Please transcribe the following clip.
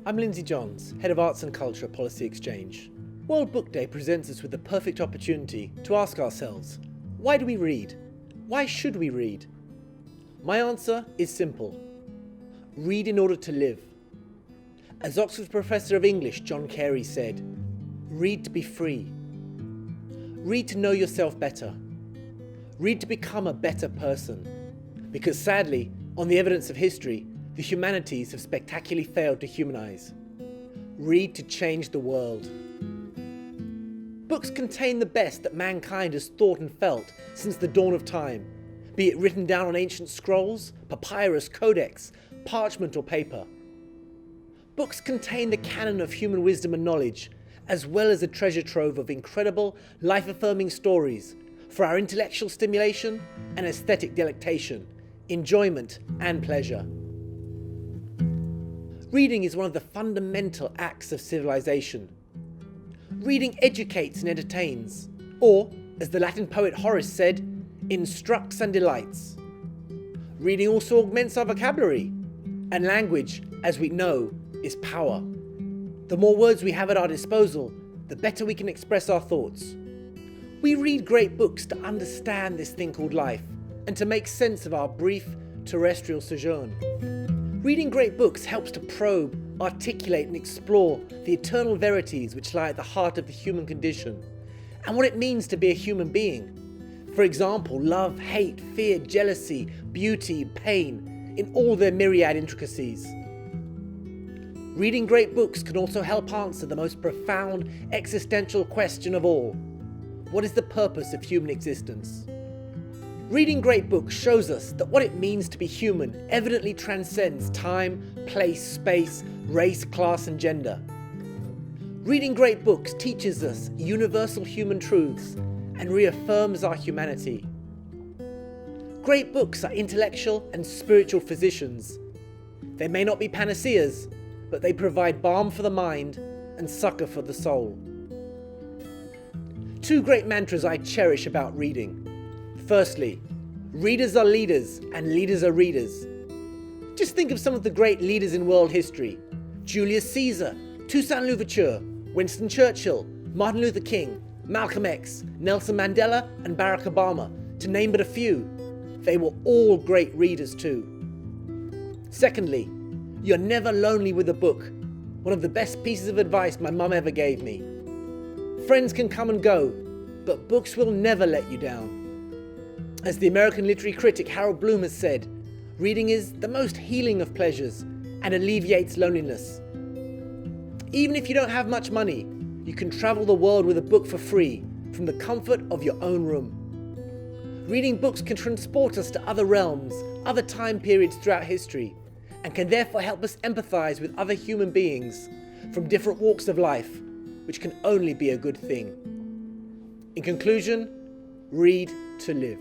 I'm Lindsay Johns, Head of Arts and Culture at Policy Exchange. World Book Day presents us with the perfect opportunity to ask ourselves, why do we read? Why should we read? My answer is simple. Read in order to live. As Oxford Professor of English John Carey said, read to be free. Read to know yourself better. Read to become a better person. Because sadly, on the evidence of history, the humanities have spectacularly failed to humanize. Read to change the world. Books contain the best that mankind has thought and felt since the dawn of time, be it written down on ancient scrolls, papyrus, codex, parchment or paper. Books contain the canon of human wisdom and knowledge, as well as a treasure trove of incredible, life-affirming stories for our intellectual stimulation and aesthetic delectation, enjoyment and pleasure. Reading is one of the fundamental acts of civilization. Reading educates and entertains, or, as the Latin poet Horace said, instructs and delights. Reading also augments our vocabulary, and language, as we know, is power. The more words we have at our disposal, the better we can express our thoughts. We read great books to understand this thing called life, and to make sense of our brief terrestrial sojourn. Reading great books helps to probe, articulate and explore the eternal verities which lie at the heart of the human condition, and what it means to be a human being. For example, love, hate, fear, jealousy, beauty, pain, in all their myriad intricacies. Reading great books can also help answer the most profound existential question of all. What is the purpose of human existence? Reading great books shows us that what it means to be human evidently transcends time, place, space, race, class and gender. Reading great books teaches us universal human truths and reaffirms our humanity. Great books are intellectual and spiritual physicians. They may not be panaceas, but they provide balm for the mind and succor for the soul. Two great mantras I cherish about reading. Firstly, readers are leaders and leaders are readers. Just think of some of the great leaders in world history. Julius Caesar, Toussaint Louverture, Winston Churchill, Martin Luther King, Malcolm X, Nelson Mandela and Barack Obama, to name but a few. They were all great readers too. Secondly, you're never lonely with a book. One of the best pieces of advice my mum ever gave me. Friends can come and go, but books will never let you down. As the American literary critic Harold Bloom has said, reading is the most healing of pleasures and alleviates loneliness. Even if you don't have much money, you can travel the world with a book for free from the comfort of your own room. Reading books can transport us to other realms, other time periods throughout history, and can therefore help us empathize with other human beings from different walks of life, which can only be a good thing. In conclusion, read to live.